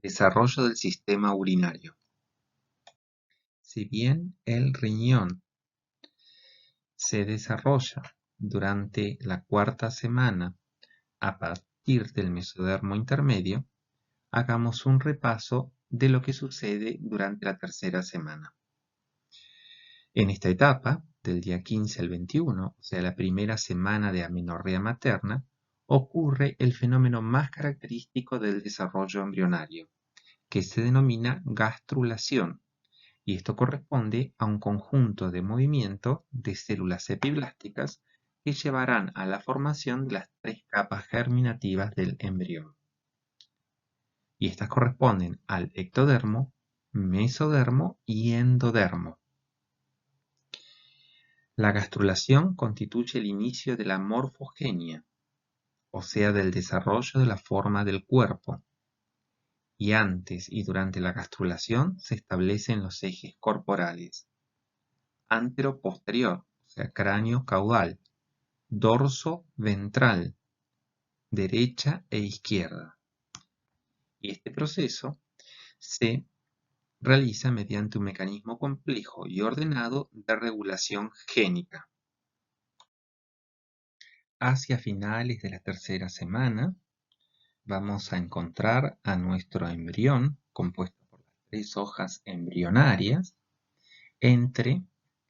Desarrollo del sistema urinario. Si bien el riñón se desarrolla durante la cuarta semana a partir del mesodermo intermedio, hagamos un repaso de lo que sucede durante la tercera semana. En esta etapa, del día 15 al 21, o sea, la primera semana de amenorrea materna, ocurre el fenómeno más característico del desarrollo embrionario, que se denomina gastrulación, y esto corresponde a un conjunto de movimientos de células epiblásticas que llevarán a la formación de las tres capas germinativas del embrión. Y estas corresponden al ectodermo, mesodermo y endodermo. La gastrulación constituye el inicio de la morfogenia, o sea, del desarrollo de la forma del cuerpo. Y antes y durante la gastrulación se establecen los ejes corporales: antero-posterior, o sea, cráneo-caudal, dorso-ventral, derecha e izquierda. Y este proceso se realiza mediante un mecanismo complejo y ordenado de regulación génica. Hacia finales de la tercera semana vamos a encontrar a nuestro embrión, compuesto por las tres hojas embrionarias, entre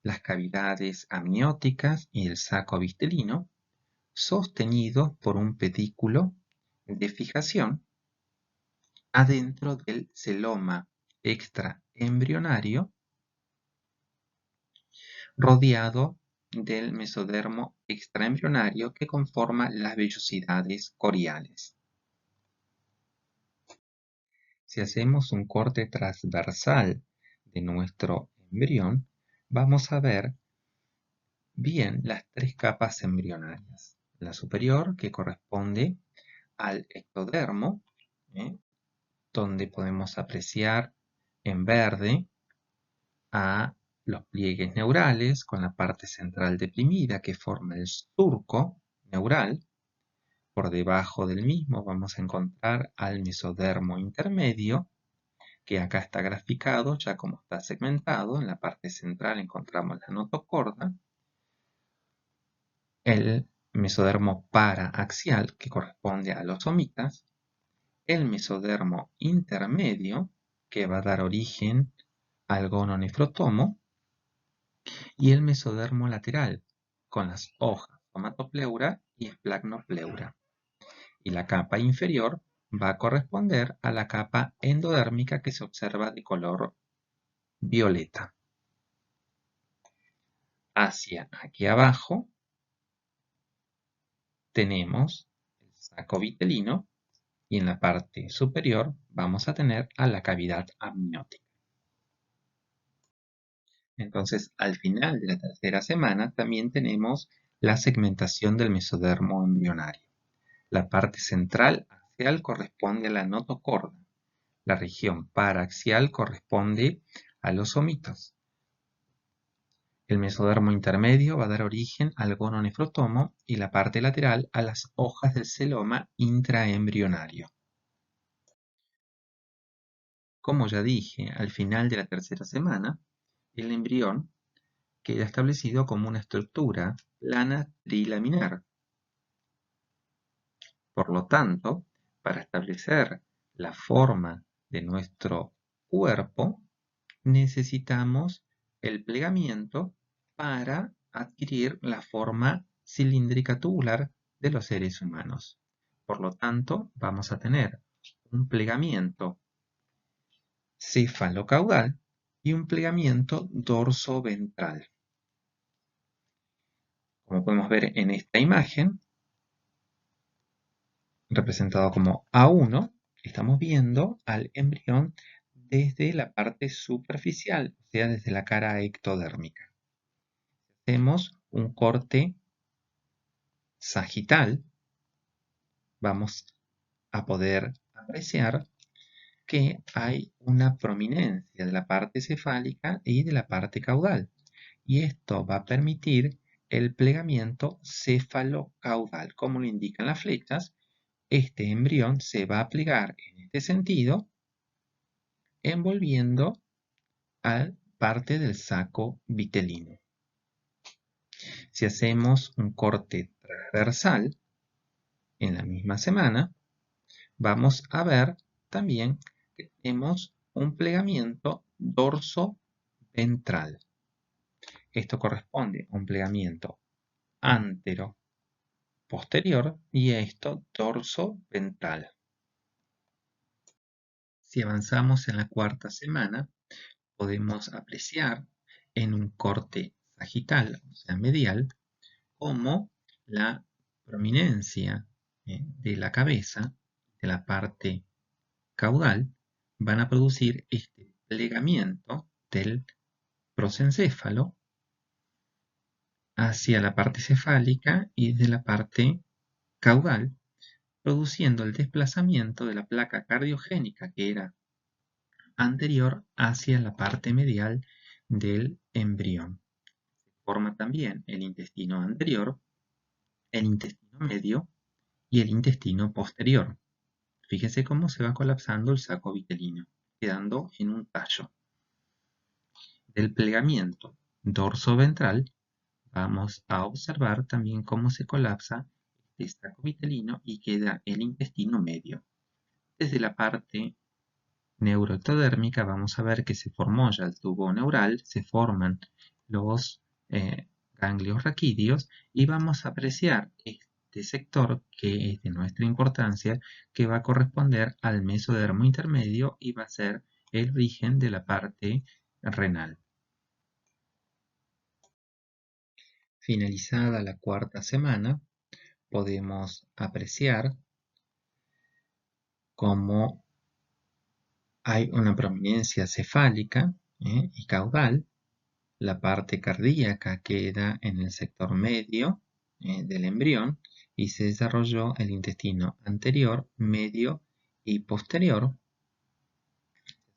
las cavidades amnióticas y el saco vistelino, sostenido por un pedículo de fijación adentro del celoma extraembrionario, rodeado del mesodermo extraembrionario que conforma las vellosidades coriales. Si hacemos un corte transversal de nuestro embrión, vamos a ver bien las tres capas embrionarias. La superior, que corresponde al ectodermo, donde podemos apreciar en verde a los pliegues neurales con la parte central deprimida que forma el surco neural. Por debajo del mismo vamos a encontrar al mesodermo intermedio, que acá está graficado ya como está segmentado. En la parte central encontramos la notocorda, el mesodermo paraaxial, que corresponde a los somitas, el mesodermo intermedio, que va a dar origen al gononefrotomo, y el mesodermo lateral, con las hojas somatopleura y esplagmopleura. Y la capa inferior va a corresponder a la capa endodérmica, que se observa de color violeta. Hacia aquí abajo tenemos el saco vitelino y en la parte superior vamos a tener a la cavidad amniótica. Entonces, al final de la tercera semana también tenemos la segmentación del mesodermo embrionario. La parte central axial corresponde a la notocorda. La región paraaxial corresponde a los somitos. El mesodermo intermedio va a dar origen al gononefrotomo y la parte lateral a las hojas del celoma intraembrionario. Como ya dije, al final de la tercera semana, el embrión queda establecido como una estructura plana trilaminar. Por lo tanto, para establecer la forma de nuestro cuerpo, necesitamos el plegamiento para adquirir la forma cilíndrica tubular de los seres humanos. Por lo tanto, vamos a tener un plegamiento cefalocaudal y un plegamiento dorsoventral. Como podemos ver en esta imagen, representado como A1, estamos viendo al embrión desde la parte superficial, o sea, desde la cara ectodérmica. Hacemos un corte sagital, vamos a poder apreciar que hay una prominencia de la parte cefálica y de la parte caudal, y esto va a permitir el plegamiento cefalocaudal. Como lo indican las flechas, este embrión se va a plegar en este sentido envolviendo a parte del saco vitelino. Si hacemos un corte transversal en la misma semana, vamos a ver también que tenemos un plegamiento dorso-ventral. Esto corresponde a un plegamiento antero-posterior y esto dorso-ventral. Si avanzamos en la cuarta semana, podemos apreciar en un corte sagital, o sea medial, cómo la prominencia de la cabeza, de la parte caudal, van a producir este plegamiento del prosencéfalo hacia la parte cefálica y de la parte caudal, produciendo el desplazamiento de la placa cardiogénica que era anterior hacia la parte medial del embrión. Forma también el intestino anterior, el intestino medio y el intestino posterior. Fíjense cómo se va colapsando el saco vitelino, quedando en un tallo. Del plegamiento dorso-ventral vamos a observar también cómo se colapsa el saco vitelino y queda el intestino medio. Desde la parte neuroectodérmica vamos a ver que se formó ya el tubo neural, se forman los ganglios raquídeos y vamos a apreciar este sector que es de nuestra importancia, que va a corresponder al mesodermo intermedio y va a ser el origen de la parte renal. Finalizada la cuarta semana, podemos apreciar cómo hay una prominencia cefálica y caudal. La parte cardíaca queda en el sector medio del embrión y se desarrolló el intestino anterior, medio y posterior.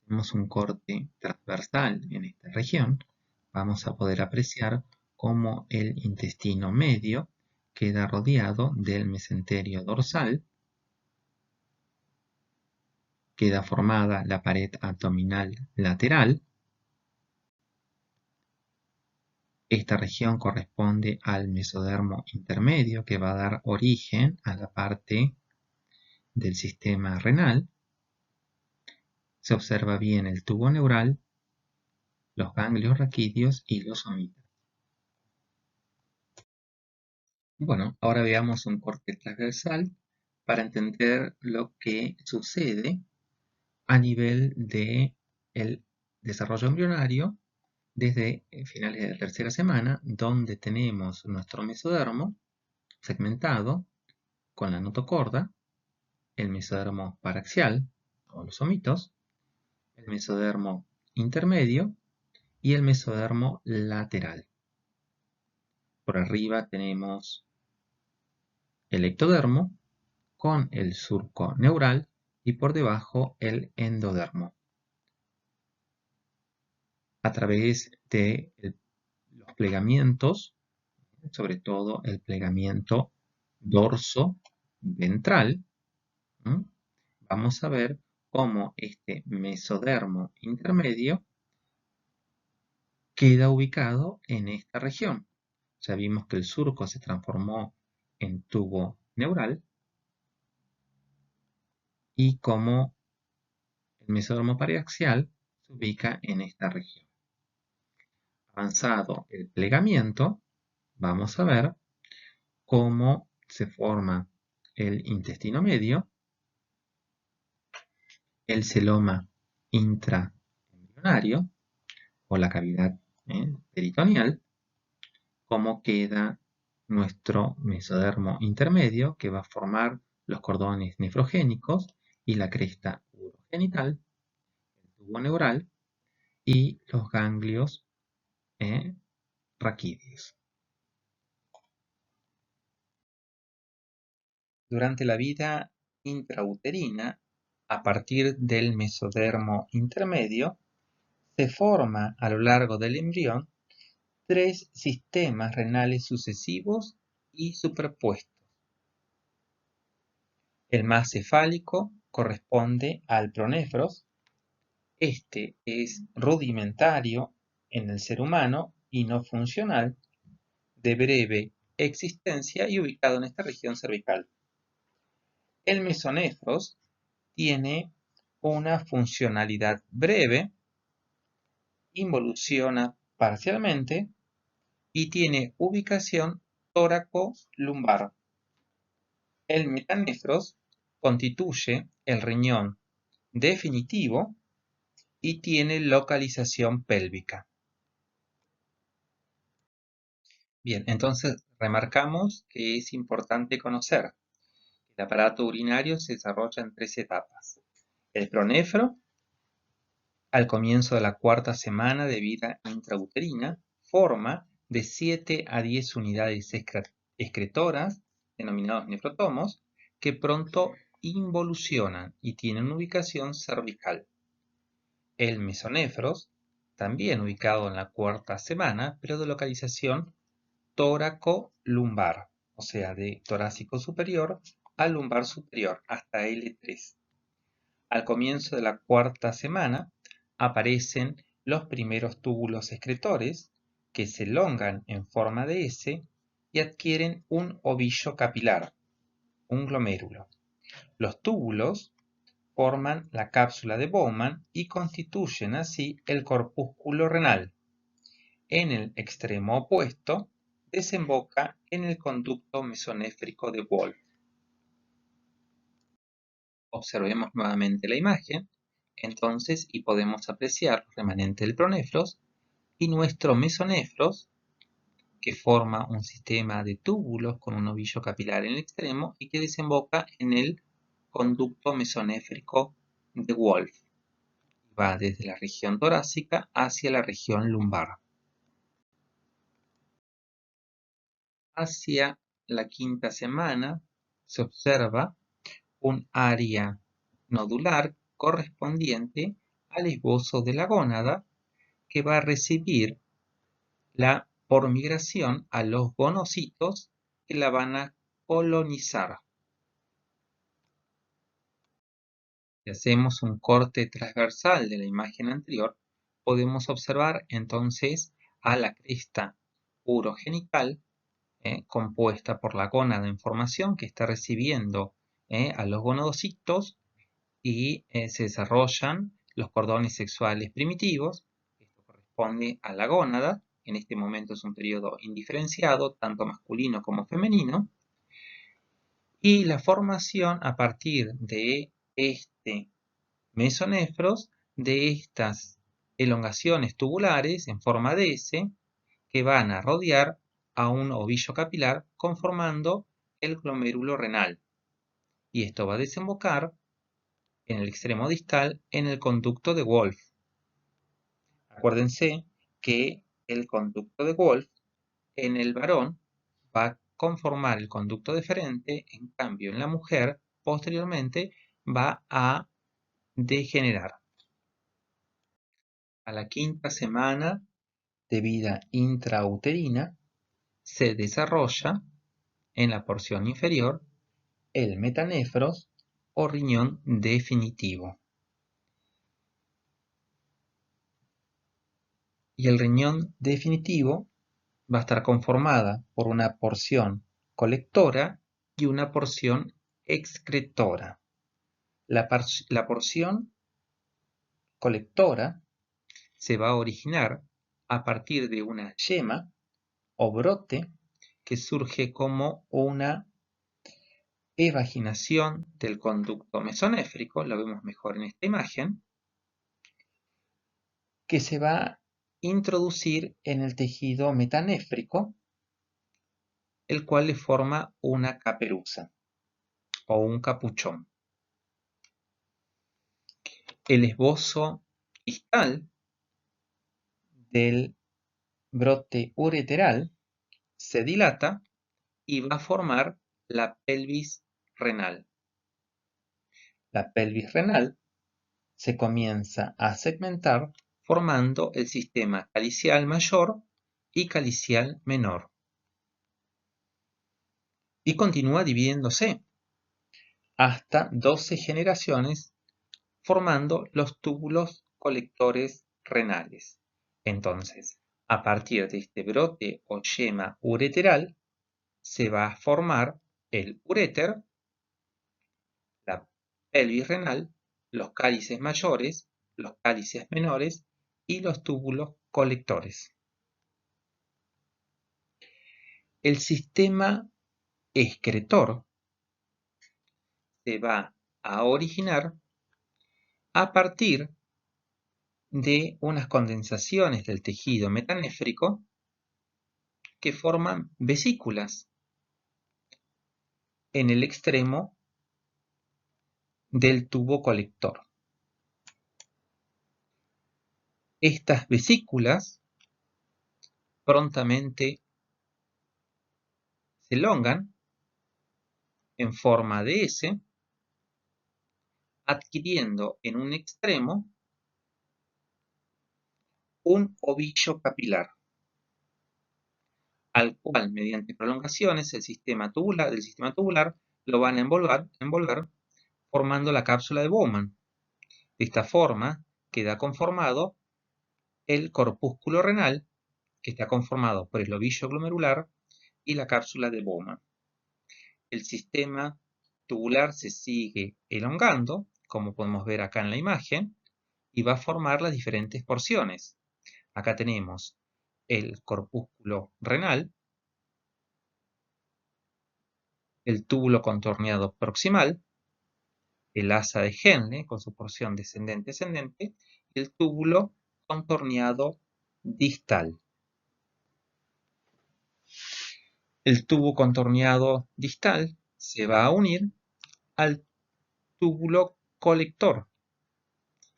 Hacemos un corte transversal en esta región. Vamos a poder apreciar cómo el intestino medio queda rodeado del mesenterio dorsal. Queda formada la pared abdominal lateral. Esta región corresponde al mesodermo intermedio que va a dar origen a la parte del sistema renal. Se observa bien el tubo neural, los ganglios raquídeos y los somitas. Bueno, ahora veamos un corte transversal para entender lo que sucede a nivel del desarrollo embrionario desde finales de la tercera semana, donde tenemos nuestro mesodermo segmentado con la notocorda, el mesodermo paraxial o los somitos, el mesodermo intermedio y el mesodermo lateral. Por arriba tenemos el ectodermo con el surco neural y por debajo el endodermo. A través de los plegamientos, sobre todo el plegamiento dorso-ventral, vamos a ver cómo este mesodermo intermedio queda ubicado en esta región. Ya vimos que el surco se transformó en tubo neural y cómo el mesodermo paraxial se ubica en esta región. Avanzado el plegamiento, vamos a ver cómo se forma el intestino medio, el celoma intraembrionario o la cavidad peritoneal, cómo queda nuestro mesodermo intermedio que va a formar los cordones nefrogénicos y la cresta urogenital, el tubo neural y los ganglios raquídeos. Durante la vida intrauterina, a partir del mesodermo intermedio, se forma a lo largo del embrión 3 sistemas renales sucesivos y superpuestos. El más cefálico corresponde al pronéfros, Este es rudimentario en el ser humano y no funcional, de breve existencia y ubicado en esta región cervical. El mesonefros tiene una funcionalidad breve, involuciona parcialmente y tiene ubicación tóraco-lumbar. El metanefros constituye el riñón definitivo y tiene localización pélvica. Bien, entonces remarcamos que es importante conocer que el aparato urinario se desarrolla en 3 etapas. El pronefro, al comienzo de la 4ª semana de vida intrauterina, forma de 7 a 10 unidades excretoras, denominados nefrotomos, que pronto involucionan y tienen ubicación cervical. El mesonefros, también ubicado en la 4ª semana, pero de localización tóraco-lumbar, o sea, de torácico superior a lumbar superior, hasta L3. Al comienzo de la 4ª semana aparecen los primeros túbulos excretores que se elongan en forma de S y adquieren un ovillo capilar, un glomérulo. Los túbulos forman la cápsula de Bowman y constituyen así el corpúsculo renal. En el extremo opuesto desemboca en el conducto mesonéfrico de Wolff. Observemos nuevamente la imagen, entonces, y podemos apreciar los remanentes del pronefros y nuestro mesonefros, que forma un sistema de túbulos con un ovillo capilar en el extremo y que desemboca en el conducto mesonéfrico de Wolff. Va desde la región torácica hacia la región lumbar. Hacia la 5ª semana se observa un área nodular correspondiente al esbozo de la gónada que va a recibir por migración a los gonocitos que la van a colonizar. Si hacemos un corte transversal de la imagen anterior, podemos observar entonces a la cresta urogenital compuesta por la gónada en formación que está recibiendo a los gonodocitos y se desarrollan los cordones sexuales primitivos. Esto corresponde a la gónada. En este momento es un periodo indiferenciado, tanto masculino como femenino. Y la formación a partir de este mesonefros, de estas elongaciones tubulares en forma de S, que van a rodear a un ovillo capilar conformando el glomérulo renal. Y esto va a desembocar en el extremo distal en el conducto de Wolff. Acuérdense que el conducto de Wolff en el varón va a conformar el conducto deferente, en cambio en la mujer posteriormente va a degenerar. A la 5ª semana de vida intrauterina se desarrolla en la porción inferior el metanefros o riñón definitivo. Y el riñón definitivo va a estar conformada por una porción colectora y una porción excretora. La porción colectora se va a originar a partir de una yema o brote que surge como una evaginación del conducto mesonéfrico, lo vemos mejor en esta imagen, que se va a introducir en el tejido metanéfrico, el cual le forma una caperuza o un capuchón. El esbozo distal del brote ureteral se dilata y va a formar la pelvis renal. La pelvis renal se comienza a segmentar formando el sistema calicial mayor y calicial menor. Y continúa dividiéndose hasta 12 generaciones formando los túbulos colectores renales. Entonces, a partir de este brote o yema ureteral, se va a formar el uréter, la pelvis renal, los cálices mayores, los cálices menores y los túbulos colectores. El sistema excretor se va a originar a partir de unas condensaciones del tejido metanéfrico que forman vesículas en el extremo del tubo colector. Estas vesículas prontamente se elongan en forma de S, adquiriendo en un extremo un ovillo capilar, al cual mediante prolongaciones del sistema tubular lo van a envolver formando la cápsula de Bowman. De esta forma queda conformado el corpúsculo renal, que está conformado por el ovillo glomerular y la cápsula de Bowman. El sistema tubular se sigue elongando, como podemos ver acá en la imagen, y va a formar las diferentes porciones. Acá tenemos el corpúsculo renal, el túbulo contorneado proximal, el asa de Henle con su porción descendente-ascendente, y el túbulo contorneado distal. El tubo contorneado distal se va a unir al túbulo colector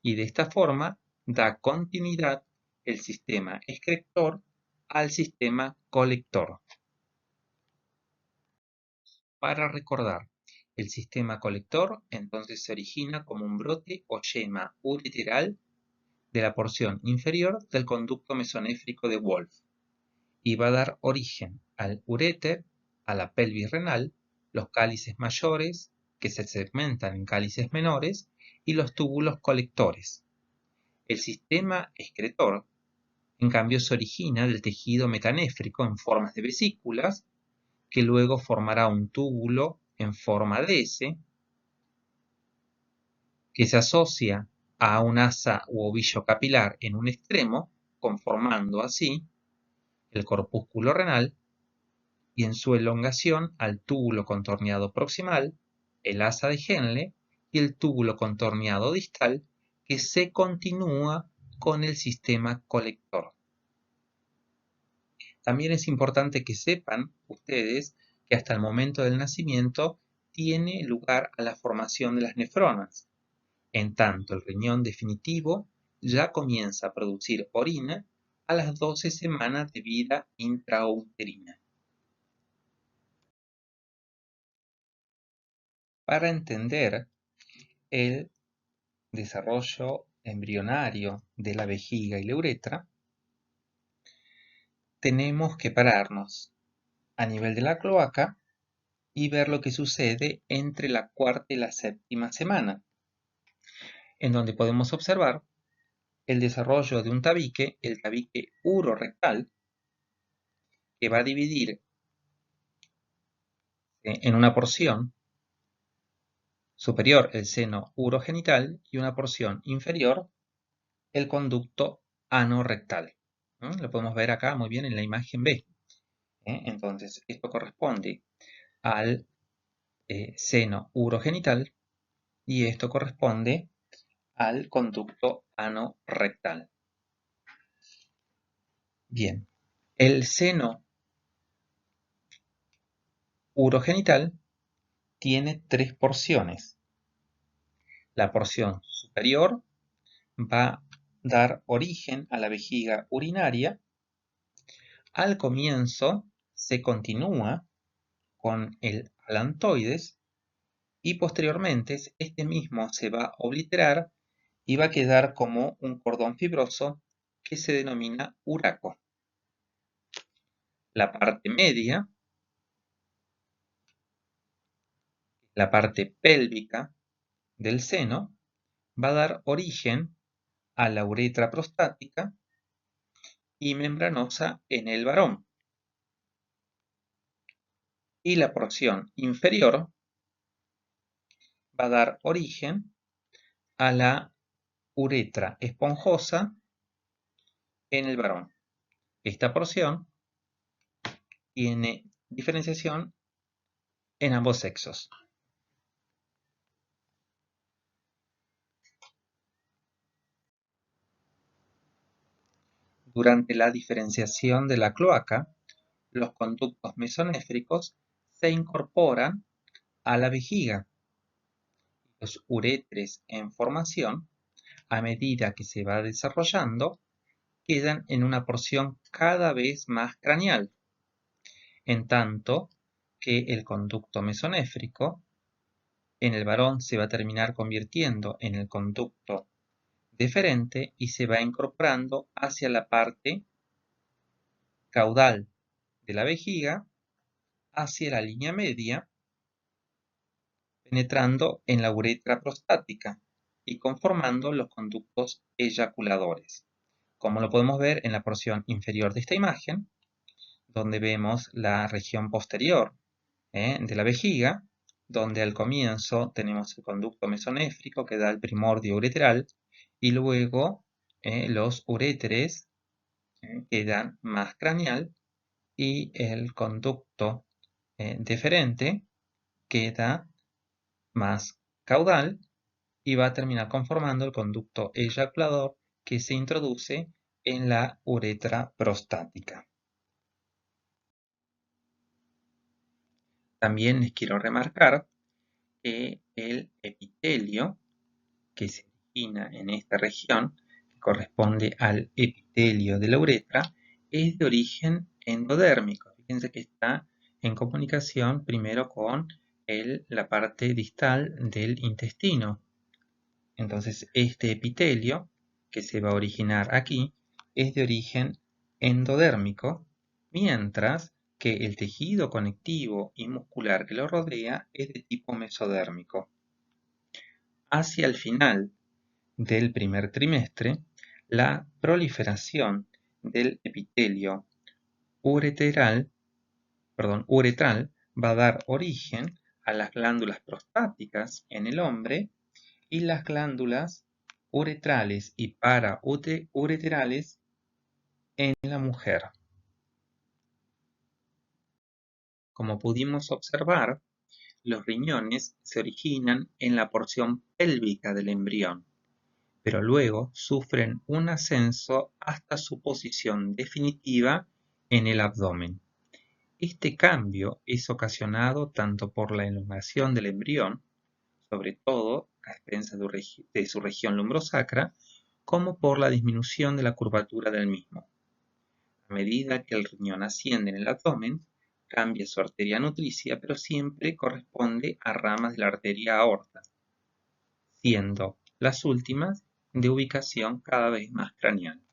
y de esta forma da continuidad el sistema excretor al sistema colector. Para recordar, el sistema colector entonces se origina como un brote o yema ureteral de la porción inferior del conducto mesonéfrico de Wolff y va a dar origen al uréter, a la pelvis renal, los cálices mayores que se segmentan en cálices menores y los túbulos colectores. El sistema excretor, en cambio, se origina del tejido metanéfrico en formas de vesículas, que luego formará un túbulo en forma de S, que se asocia a un asa u ovillo capilar en un extremo, conformando así el corpúsculo renal, y en su elongación al túbulo contorneado proximal, el asa de Henle, y el túbulo contorneado distal, que se continúa con el sistema colector. También es importante que sepan ustedes que hasta el momento del nacimiento tiene lugar a la formación de las nefronas. En tanto, el riñón definitivo ya comienza a producir orina a las 12 semanas de vida intrauterina. Para entender el desarrollo embrionario de la vejiga y la uretra, tenemos que pararnos a nivel de la cloaca y ver lo que sucede entre la cuarta y la séptima semana, en donde podemos observar el desarrollo de un tabique, el tabique urorectal, que va a dividir en una porción superior el seno urogenital y una porción inferior el conducto anorrectal. Lo podemos ver acá muy bien en la imagen B. Entonces, esto corresponde al seno urogenital y esto corresponde al conducto anorrectal. Bien, el seno urogenital tiene tres porciones. La porción superior va a dar origen a la vejiga urinaria. Al comienzo se continúa con el alantoides y posteriormente este mismo se va a obliterar y va a quedar como un cordón fibroso que se denomina uraco. La parte media, la parte pélvica del seno, va a dar origen a la uretra prostática y membranosa en el varón. Y la porción inferior va a dar origen a la uretra esponjosa en el varón. Esta porción tiene diferenciación en ambos sexos. Durante la diferenciación de la cloaca, los conductos mesonéfricos se incorporan a la vejiga. Los uréteres en formación, a medida que se va desarrollando, quedan en una porción cada vez más craneal, en tanto que el conducto mesonéfrico en el varón se va a terminar convirtiendo en el conducto deferente y se va incorporando hacia la parte caudal de la vejiga, hacia la línea media, penetrando en la uretra prostática y conformando los conductos eyaculadores, como lo podemos ver en la porción inferior de esta imagen, donde vemos la región posterior de la vejiga, donde al comienzo tenemos el conducto mesonéfrico que da el primordio ureteral y luego los uréteres que dan más craneal y el conducto deferente queda más caudal y va a terminar conformando el conducto eyaculador que se introduce en la uretra prostática. También les quiero remarcar que el epitelio que se origina en esta región, que corresponde al epitelio de la uretra, es de origen endodérmico. Fíjense que está en comunicación primero con la parte distal del intestino. Entonces, este epitelio que se va a originar aquí es de origen endodérmico, mientras que el tejido conectivo y muscular que lo rodea es de tipo mesodérmico. Hacia el final del primer trimestre, la proliferación del epitelio uretral va a dar origen a las glándulas prostáticas en el hombre y las glándulas uretrales y paraureterales en la mujer. Como pudimos observar, los riñones se originan en la porción pélvica del embrión, pero luego sufren un ascenso hasta su posición definitiva en el abdomen. Este cambio es ocasionado tanto por la elongación del embrión, sobre todo a expensas de su región lumbrosacra, como por la disminución de la curvatura del mismo. A medida que el riñón asciende en el abdomen, cambia su arteria nutricia, pero siempre corresponde a ramas de la arteria aorta, siendo las últimas de ubicación cada vez más craneal.